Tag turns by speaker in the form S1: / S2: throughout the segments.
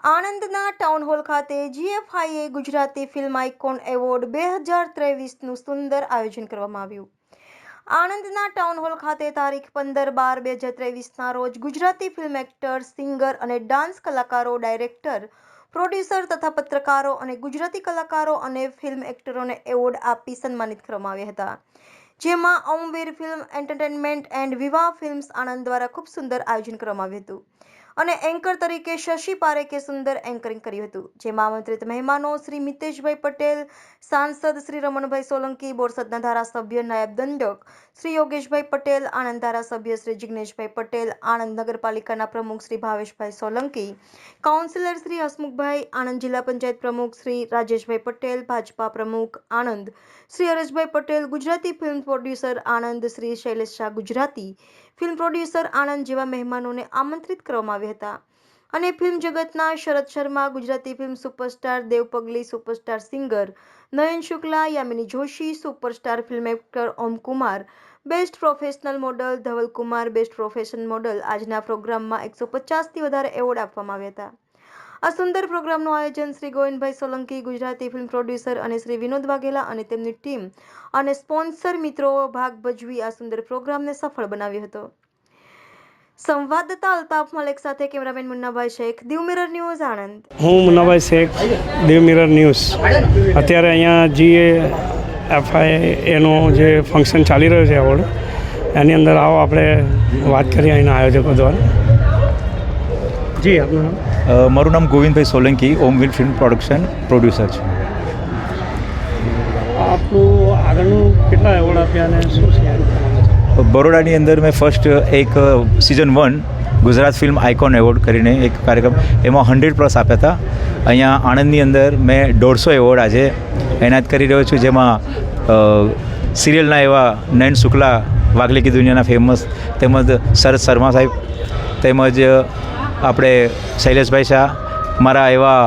S1: આણંદના town hall ખાતે GFIA Gujarati film icon award 2023નું સુંદર આયોજન કરવામાં આવ્યું. આણંદના ટાઉન હોલ ખાતે તારીખ 15/12/2023ના રોજ ગુજરાતી ફિલ્મ એક્ટર, સિંગર અને ડાન્સ કલાકારો, ડાયરેક્ટર, પ્રોડ્યુસર તથા પત્રકારો અને ગુજરાતી કલાકારો અને ફિલ્મ એક્ટરોને એવોર્ડ આપી સન્માનિત કરવામાં આવ્યા હતા. જેમાં ઓમવીર ફિલ્મ એન્ટરટેનમેન્ટ એન્ડ વિવાહ ફિલ્મ્સ આણંદ દ્વારા ખૂબ સુંદર આયોજન કરવામાં આવ્યું હતું અને એન્કર તરીકે શશી પારેખે સુંદર એન્કરિંગ કર્યું હતું. જેમાં આમંત્રિત મહેમાનો શ્રી મિતેશભાઈ પટેલ, સાંસદ શ્રી રમણભાઈ સોલંકી, બોરસદના ધારાસભ્ય નાયબ દંડક શ્રી યોગેશભાઈ પટેલ, આણંદ ધારાસભ્ય શ્રી જિગ્નેશભાઈ પટેલ, આણંદ નગરપાલિકાના પ્રમુખ શ્રી ભાવેશભાઈ સોલંકી, કાઉન્સિલર શ્રી હસમુખભાઈ, આણંદ જિલ્લા પંચાયત પ્રમુખ શ્રી રાજેશભાઈ પટેલ, ભાજપા પ્રમુખ Anand Shri Hareshbhai Patel, Gujarati film producer Anand Shri Shailesh Shah, Gujarati film producer Anand જેવા મહેમાનોને આમંત્રિત કરવામાં આવ્યા હતા. અને ફિલ્મ જગતના Sharad Sharma, Gujarati film superstar Dev Pagli, superstar singer Nayan Shukla, Yamini Joshi, superstar film actor Om Kumar, best professional model Dhaval Kumar, best professional model. આજના પ્રોગ્રામમાં 150થી વધારે એવોર્ડ આપવામાં આવ્યા હતા. આ સુંદર પ્રોગ્રામનું આયોજન શ્રી ગોવિંદભાઈ સોલંકી, ગુજરાતી ફિલ્મ પ્રોડ્યુસર અને શ્રી વિનોદ વાઘેલા અને તેમની ટીમ અને સ્પોન્સર મિત્રો ભાગ ભજવી આ સુંદર પ્રોગ્રામને સફળ બનાવ્યો હતો. સંવાદદાતા અલ્તાફ મલેક સાથે cameraman Munnabhai Sheikh, Diu mirror news, Anand.
S2: હું મુન્નાભાઈ શેખ, દીવ મિરર ન્યૂઝ. અત્યારે અહીંયા GFIA એનું જે ફંક્શન ચાલી રહ્યું છે એવોર્ડ, એની અંદર આવો આપણે વાત કરીએ અહીંના આયોજકો દ્વારા. જી, આપનું નામ?
S3: મારું નામ Govindbhai Solanki, Omveer film production producer છે.
S2: આપનું આગળનું કેટલા એવોર્ડ આપ્યા અને શું છે?
S3: બરોડાની અંદર મેં ફર્સ્ટ એક season 1 Gujarat film icon award કરીને એક કાર્યક્રમ, એમાં 100+ આપ્યા હતા. અહીંયા આણંદની અંદર મેં 150 એવોર્ડ આજે એનાયત કરી રહ્યો છું. જેમાં સિરિયલના એવા નયન શુક્લા, વાઘલી કી દુનિયાના ફેમસ, તેમજ શરદ શર્મા સાહેબ, તેમજ આપણે શૈલેષભાઈ શાહ, મારા એવા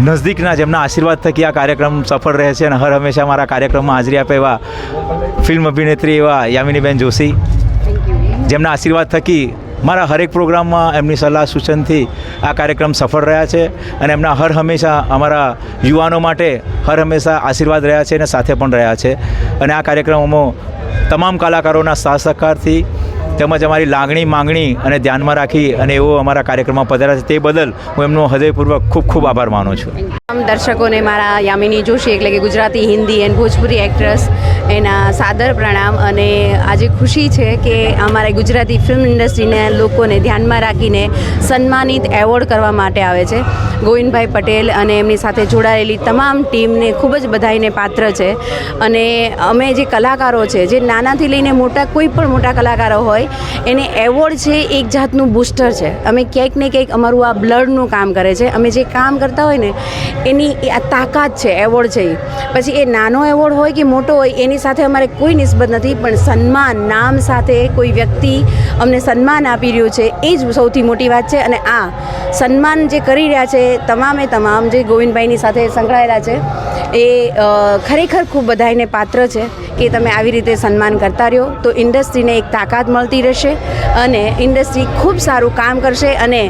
S3: નજદીકના જેમના આશીર્વાદ થકી આ કાર્યક્રમ સફળ રહે છે અને હર હંમેશા મારા કાર્યક્રમમાં હાજરી આપે એવા ફિલ્મ અભિનેત્રી એવા યામિનીબેન જોશી, જેમના આશીર્વાદ થકી મારા હરેક પ્રોગ્રામમાં એમની સલાહ સૂચનથી આ કાર્યક્રમ સફળ રહ્યા છે અને એમના હર હંમેશા અમારા યુવાનો માટે હર હંમેશા આશીર્વાદ રહ્યા છે અને સાથે પણ રહ્યા છે. અને આ કાર્યક્રમોમાં તમામ કલાકારોના સાથ સહકારથી તેમજ અમારી લાગણી માંગણી અને ધ્યાનમાં રાખી અને એવો અમારા કાર્યક્રમમાં પધાર્યા છે, તે બદલ હું એમનો હૃદયપૂર્વક ખૂબ ખૂબ આભાર માનું છું.
S4: દર્શકોને મારા યામિની જોશી એટલે કે ગુજરાતી, હિન્દી એન્ડ ભોજપુરી એક્ટ્રેસ એના સાદર પ્રણામ. અને આજે ખુશી છે કે અમારા ગુજરાતી ફિલ્મ ઇન્ડસ્ટ્રીને લોકોને ધ્યાનમાં રાખીને સન્માનિત એવોર્ડ કરવા માટે આવે છે. ગોવિંદભાઈ પટેલ અને એમની સાથે જોડાયેલી તમામ ટીમને ખૂબ જ બધાઈને પાત્ર છે. અને અમે જે કલાકારો છે, જે નાનાથી લઈને મોટા, કોઈ પણ મોટા કલાકારો હોય, એને એવોર્ડ છે એક જાતનું બૂસ્ટર છે. અમે ક્યાંક ને ક્યાંક અમારું આ બ્લડનું કામ કરે છે. અમે જે કામ કરતા હોય ને એની આ તાકાત છે એવોર્ડ છે. પછી એ નાનો એવોર્ડ હોય કે મોટો હોય એની સાથે અમારે કોઈ નિસ્બત નથી, પણ સન્માન, નામ સાથે કોઈ વ્યક્તિ અમને સન્માન આપી રહ્યું છે એ જ સૌથી મોટી વાત છે. અને આ સન્માન જે કરી રહ્યા છે તમામે તમામ જે ગોવિંદભાઈની સાથે સંકળાયેલા છે એ ખરેખર ખૂબ બધાઈને પાત્ર છે કે તમે આવી રીતે સન્માન કરતા રહ્યો તો ઇન્ડસ્ટ્રીને એક તાકાત મળતી રહેશે અને ઇન્ડસ્ટ્રી ખૂબ સારું કામ કરશે. અને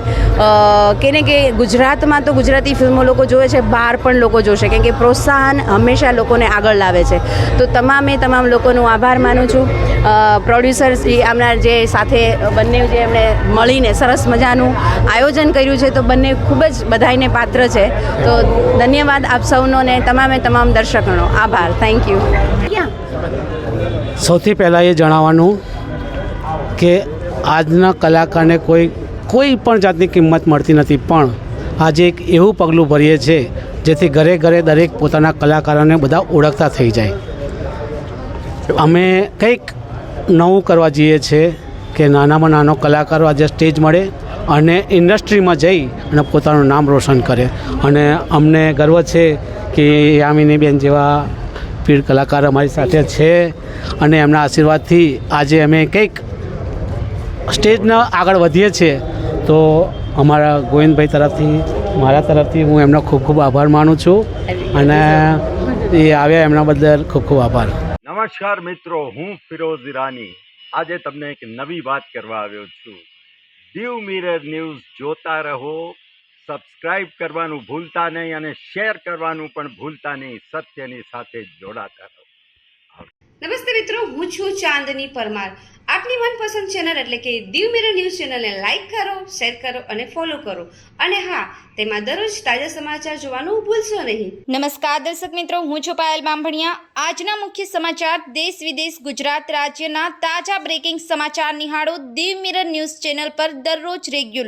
S4: કેને કે ગુજરાતમાં તો ગુજરાતી ફિલ્મો લોકો જોવે છે, બહાર પણ લોકો જોશે, કેમ કે પ્રોત્સાહન હંમેશા લોકોને આગળ લાવે છે. તો તમામે તમામ લોકોનો આભાર માનું છું. પ્રોડ્યુસર શ્રી આમના જે સાથે બંને જે એમણે મળીને સરસ મજાનું આયોજન કર્યું છે, તો બંને ખૂબ જ બધાઈને પાત્ર છે. તો ધન્યવાદ આપ સૌનો ને તમામે તમામ દર્શકોનો આભાર. Thank you.
S2: સૌથી પહેલાં એ જણાવવાનું કે આજના કલાકારને કોઈ પણ જાતની કિંમત મળતી નથી, પણ આજે એક એવું પગલું ભરીએ છીએ જેથી ઘરે ઘરે દરેક પોતાના કલાકારોને બધા ઓળખતા થઈ જાય. અમે કંઈક નવું કરવા જઈએ છીએ કે નાનામાં નાનો કલાકારો આજે સ્ટેજ મળે અને ઇન્ડસ્ટ્રીમાં જઈ અને પોતાનું નામ રોશન કરે. અને અમને ગર્વ છે કે યામિનીબેન જેવા પીર કલાકાર અમારી સાથે છે અને એમના આશીર્વાદથી આજે અમે કંઈક સ્ટેજના આગળ વધીએ છીએ. તો અમારા ગોવિંદભાઈ તરફથી, મારા તરફથી હું એમનો ખૂબ ખૂબ આભાર માનું છું અને એ આવ્યા એમના બદલ ખૂબ ખૂબ આભાર.
S5: નમસ્કાર મિત્રો, હું ફિરોઝ ઈરાની આજે તમને એક નવી વાત કરવા આવ્યો છું. દીવ મિરર ન્યૂઝ જોતા રહો, સબસ્ક્રાઈબ કરવાનું ભૂલતા નહીં અને શેર કરવાનું પણ ભૂલતા નહીં. સત્યની સાથે જોડાતા રહો.
S6: નમસ્તે મિત્રો, હું છું ચાંદની પરમાર. આપની મનપસંદ ચેનલ એટલે કે દીવ મિરર ન્યૂઝ ચેનલને લાઈક કરો, શેર કરો અને ફોલો કરો. અને હા, તેમાં દરરોજ તાજા સમાચાર જોવાનું ભૂલશો નહીં.
S7: નમસ્કાર દર્શક મિત્રો, હું છું પાયલ બામભણિયા. આજના મુખ્ય સમાચાર દેશ વિદેશ ગુજરાત રાજ્યના તાજા બ્રેકિંગ સમાચાર નિહાળો દીવ મિરર ન્યૂઝ ચેનલ પર દરરોજ રેગ્યુલર.